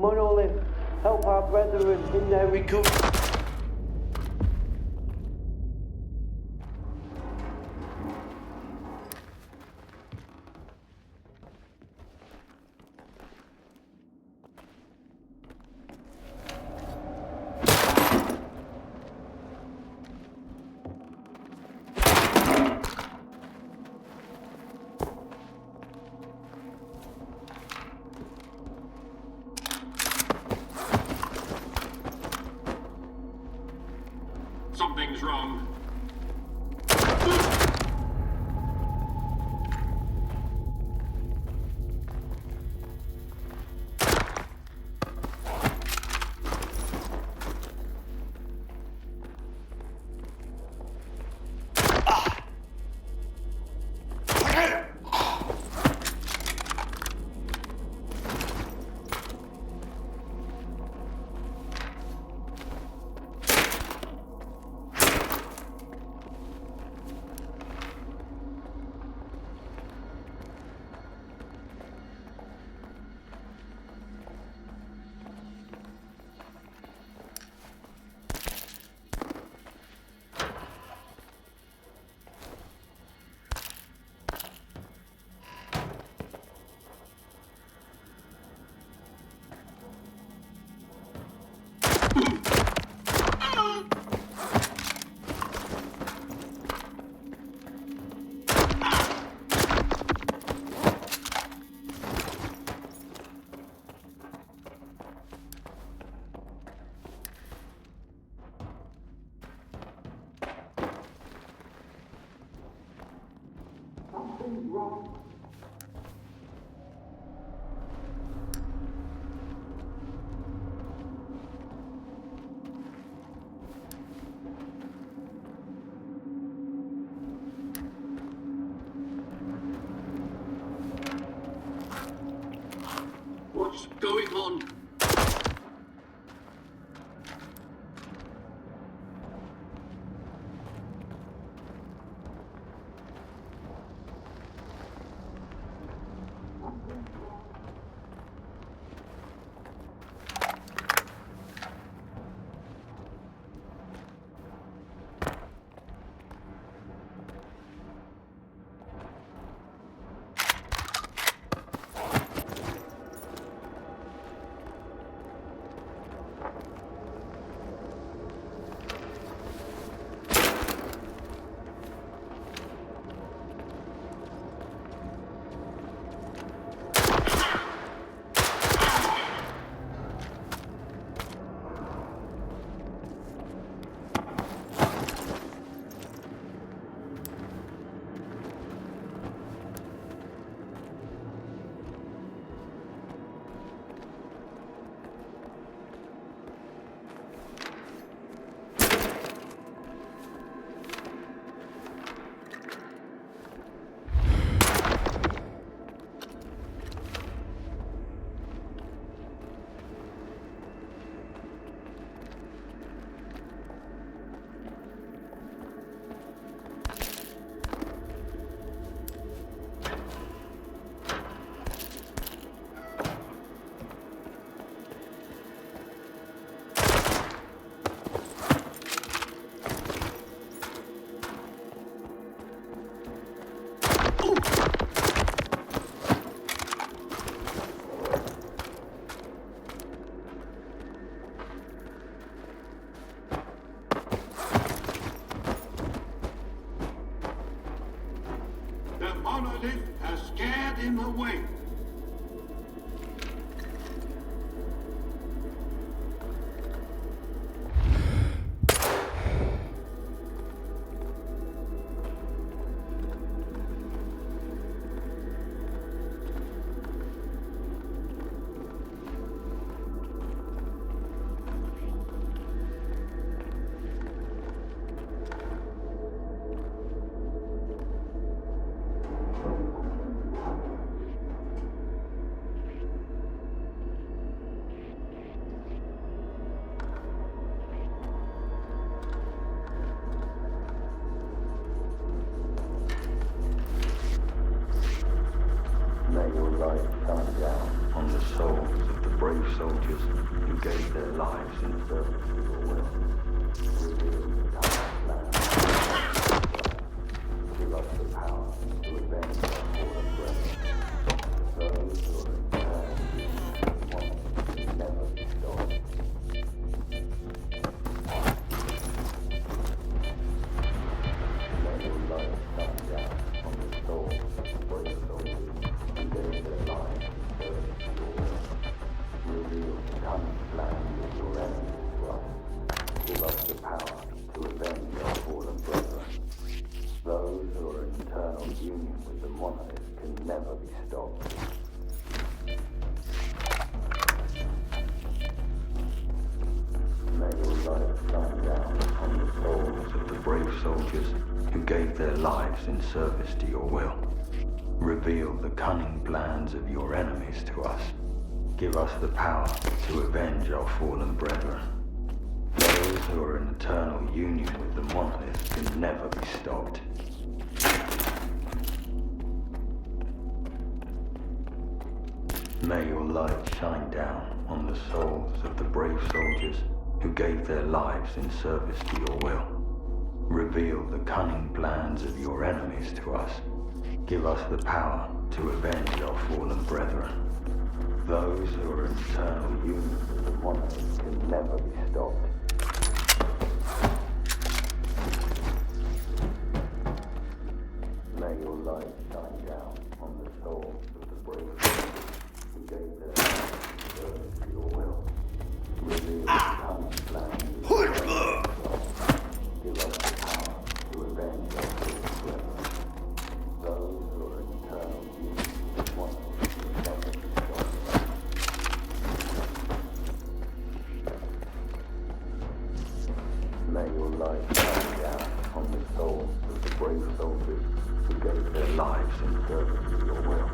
Monolith, help our brethren in their recovery. Something's wrong. What's going on? in my way. May your light shine down on the souls of the brave soldiers who gave their lives in service to your will. Reveal the coming plan. Give us the power to avenge our fallen brethren. Those who are in turn will never be stopped. May your light shine down on the souls of the brave soldiers who gave their lives in service to your will. Reveal the cunning plans of your enemies to us. Give us the power to avenge our fallen brethren. Those who are in eternal union with the monolith can never be stopped. May your light shine down on the souls of the brave soldiers who gave their lives in service to your will. Reveal the cunning plans of your enemies to us. Give us the power to avenge our fallen brethren. Those who are in eternal union with the monolith can never be stopped. May your light shine down on the souls of the brave soldiers who gave their lives in service to your will. Reveal the cunning plans of your enemies to us. Give us the power to avenge our fallen brethren. Those who are in eternal union with the monolith can never be stopped. May your light shine down on the souls of the brave soldiers who gave their lives in service to your will. Reveal the cunning plans of your enemies to us. Give us the power to avenge our fallen brethren. Those who are in eternal union with the monolith can never be stopped. May your light shine down on the souls of the brave soldiers who gave their lives in service to your will.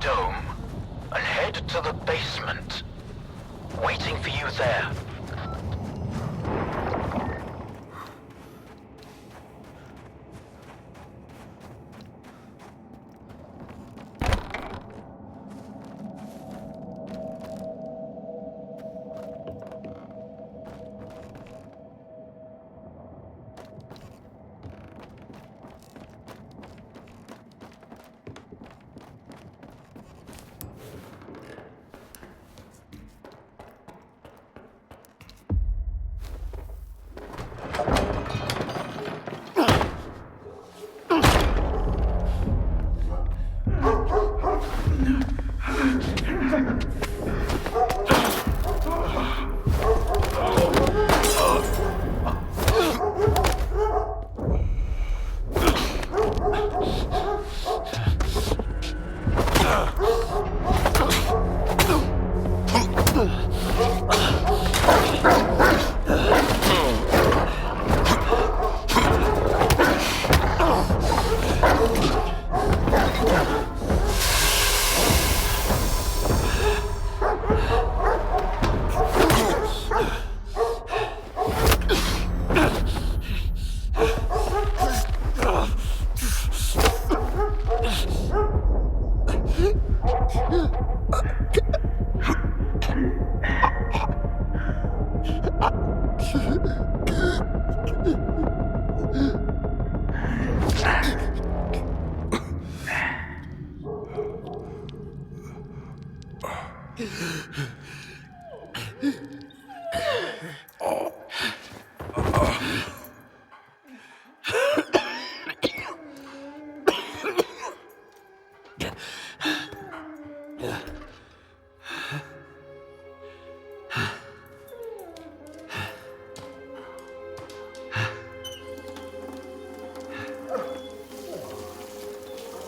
dome and head to the basement. Waiting for you there.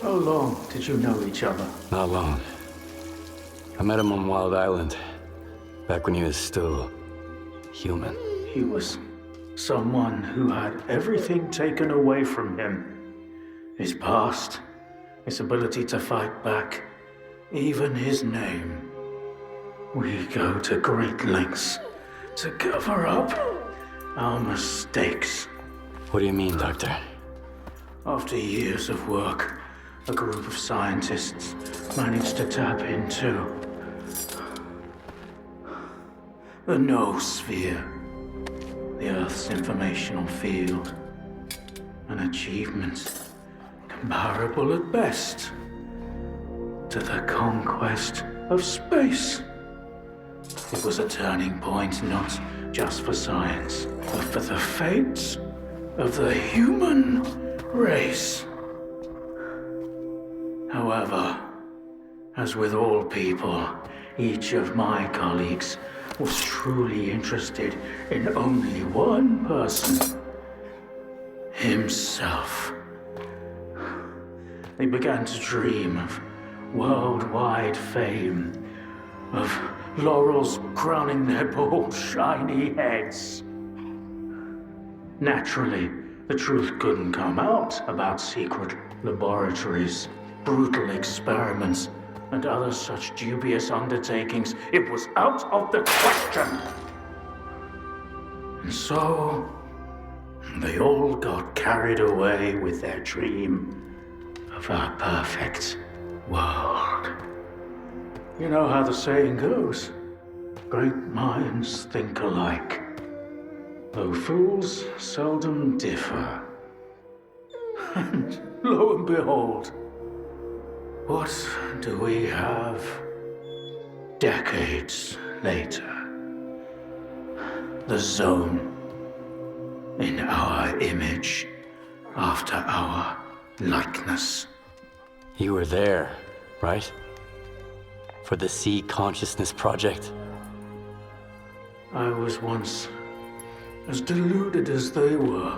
How long did you know each other? Not long. I met him on Wild Island, back when he was still human. He was someone who had everything taken away from him. His past, his ability to fight back, even his name. We go to great lengths to cover up our mistakes. What do you mean, Doctor? After years of work, a group of scientists managed to tap into the noosphere, the Earth's informational field, an achievement comparable at best to the conquest of space. It was a turning point not just for science, but for the fates of the human race. However, as with all people, each of my colleagues was truly interested in only one person: himself. They began to dream of worldwide fame, of laurels crowning their bald, shiny heads. Naturally, the truth couldn't come out about secret laboratories, brutal experiments, and other such dubious undertakings. It was out of the question. And so, they all got carried away with their dream of a perfect world. You know how the saying goes, great minds think alike, though fools seldom differ. And lo and behold, what do we have decades later? The Zone, in our image, after our likeness. You were there, right? For the Sea Consciousness Project? I was once as deluded as they were,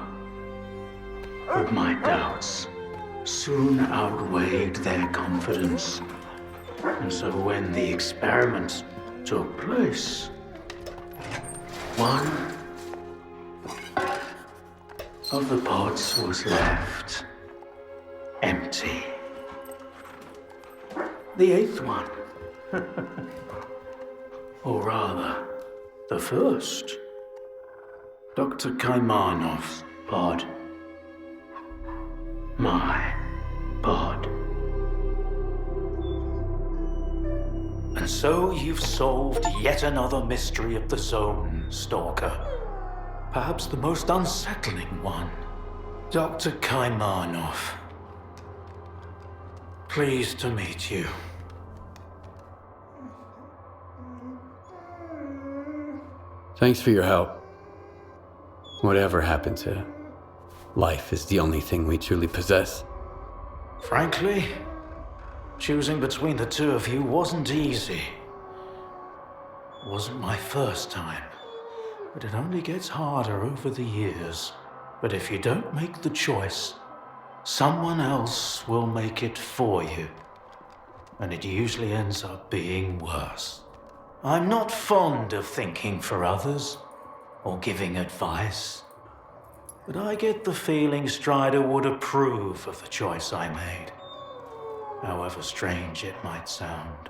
but my doubts soon outweighed their confidence. And so when the experiment took place, one of the pods was left empty. The 8th one. Or rather, the first. Dr. Kaimanov's pod. My pod. And so you've solved yet another mystery of the zone, Stalker. Perhaps the most unsettling one. Dr. Kaimanov. Pleased to meet you. Thanks for your help. Whatever happened to life is the only thing we truly possess. Frankly, choosing between the two of you wasn't easy. It wasn't my first time, but it only gets harder over the years. But if you don't make the choice, someone else will make it for you. And it usually ends up being worse. I'm not fond of thinking for others or giving advice, but I get the feeling Strider would approve of the choice I made, however strange it might sound.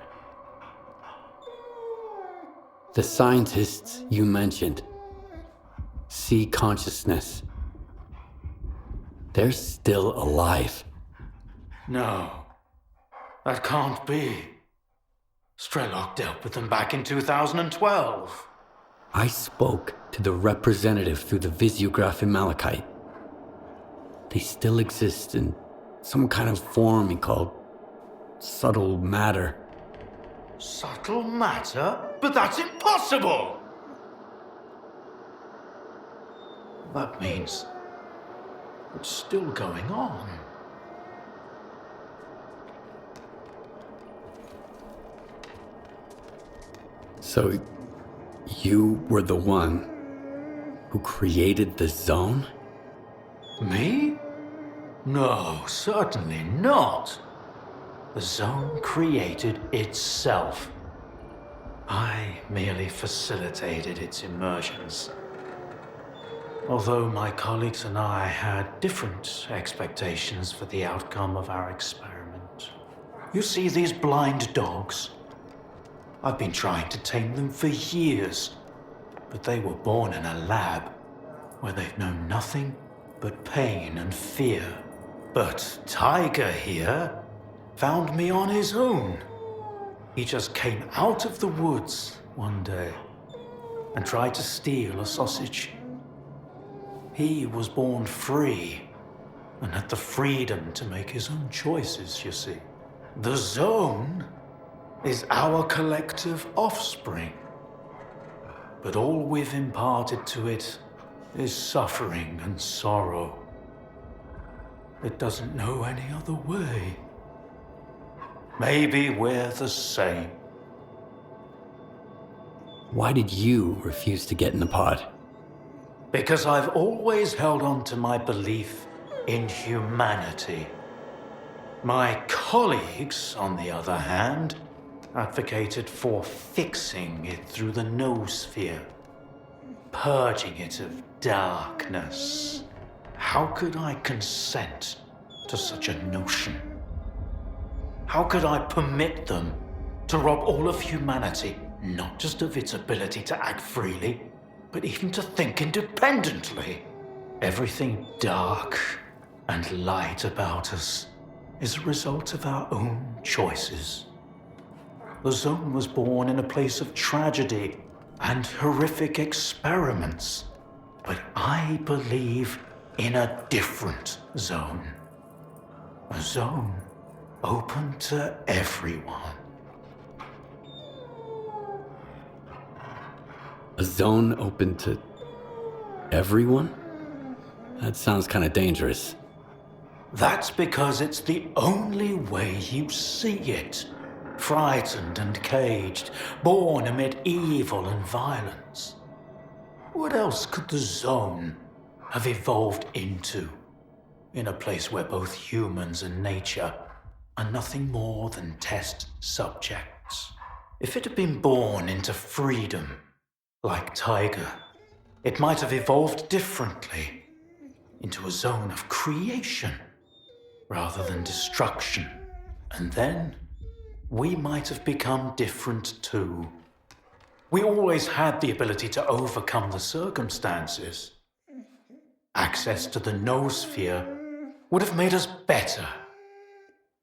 The scientists you mentioned see consciousness. They're still alive. No, that can't be. Strelok dealt with them back in 2012. I spoke to the representative through the visiograph in Malachite. They still exist in some kind of form he called subtle matter. Subtle matter? But that's impossible! That means it's still going on. So, you were the one who created the zone? Me? No, certainly not. The zone created itself. I merely facilitated its emergence. Although my colleagues and I had different expectations for the outcome of our experiment. You see these blind dogs? I've been trying to tame them for years, but they were born in a lab where they've known nothing but pain and fear. But Tiger here found me on his own. He just came out of the woods one day and tried to steal a sausage. He was born free and had the freedom to make his own choices, you see. The zone is our collective offspring. But all we've imparted to it is suffering and sorrow. It doesn't know any other way. Maybe we're the same. Why did you refuse to get in the pod? Because I've always held on to my belief in humanity. My colleagues, on the other hand, advocated for fixing it through the noosphere, purging it of darkness. How could I consent to such a notion? How could I permit them to rob all of humanity, not just of its ability to act freely, but even to think independently? Everything dark and light about us is a result of our own choices. The zone was born in a place of tragedy and horrific experiments. But I believe in a different zone. A zone open to everyone. A zone open to everyone? That sounds kind of dangerous. That's because it's the only way you see it. Frightened and caged, born amid evil and violence. What else could the zone have evolved into? In a place where both humans and nature are nothing more than test subjects. If it had been born into freedom, like Tiger, it might have evolved differently, into a zone of creation, rather than destruction. And then we might have become different too. We always had the ability to overcome the circumstances. Access to the noosphere would have made us better,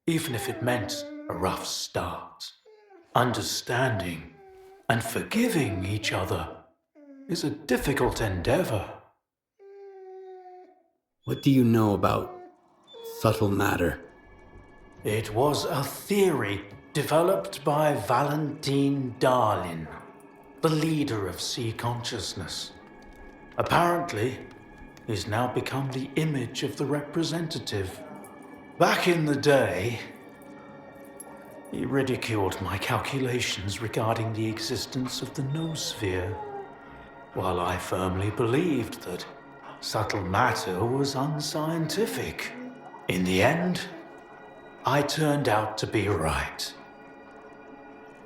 even if it meant a rough start. Understanding and forgiving each other is a difficult endeavor. What do you know about subtle matter? It was a theory developed by Valentine Darlin, the leader of sea consciousness. Apparently, he's now become the image of the representative. Back in the day, he ridiculed my calculations regarding the existence of the noosphere, while I firmly believed that subtle matter was unscientific. In the end, I turned out to be right.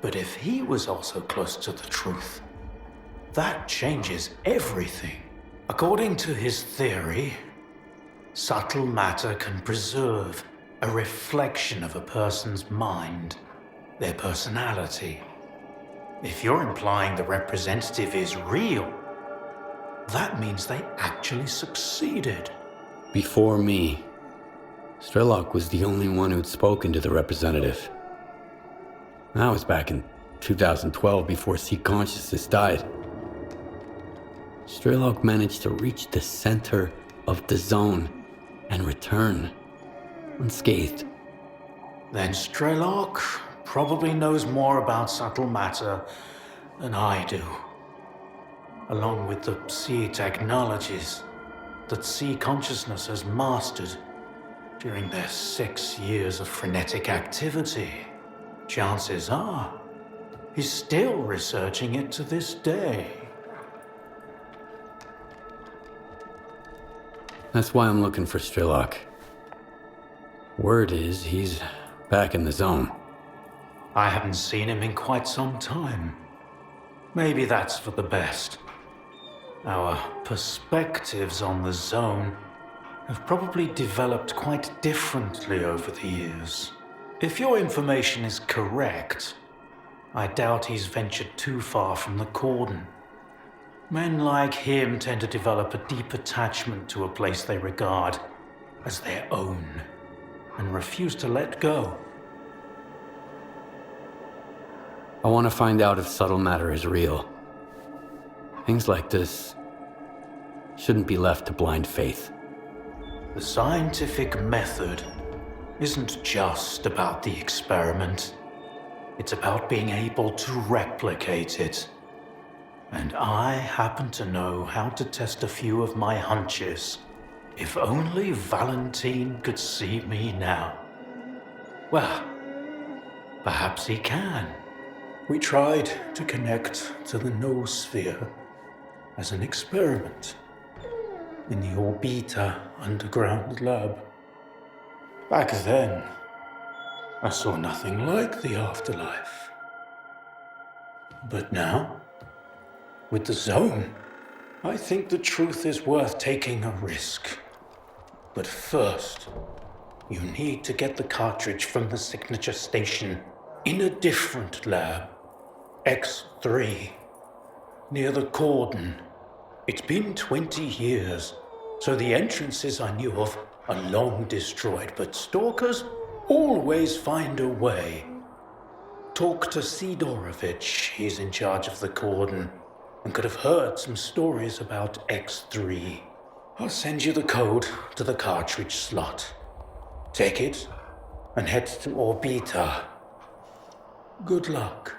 But if he was also close to the truth, that changes everything. According to his theory, subtle matter can preserve a reflection of a person's mind, their personality. If you're implying the representative is real, that means they actually succeeded. Before me, Strelok was the only one who'd spoken to the representative. That was back in 2012, before Sea Consciousness died. Strelok managed to reach the center of the zone and return unscathed. Then Strelok probably knows more about subtle matter than I do, along with the sea technologies that Sea Consciousness has mastered during their 6 years of frenetic activity. Chances are, he's still researching it to this day. That's why I'm looking for Strelok. Word is he's back in the zone. I haven't seen him in quite some time. Maybe that's for the best. Our perspectives on the zone have probably developed quite differently over the years. If your information is correct, I doubt he's ventured too far from the cordon. Men like him tend to develop a deep attachment to a place they regard as their own and refuse to let go. I want to find out if subtle matter is real. Things like this shouldn't be left to blind faith. The scientific method isn't just about the experiment. It's about being able to replicate it. And I happen to know how to test a few of my hunches. If only Valentine could see me now. Well, perhaps he can. We tried to connect to the noosphere as an experiment in the Orbita underground lab. Back then, I saw nothing like the afterlife. But now, with the zone, I think the truth is worth taking a risk. But first, you need to get the cartridge from the signature station in a different lab, X3, near the cordon. It's been 20 years, so the entrances I knew of are long destroyed, but stalkers always find a way. Talk to Sidorovich, he's in charge of the cordon, and could have heard some stories about X3. I'll send you the code to the cartridge slot. Take it and head to Orbita. Good luck.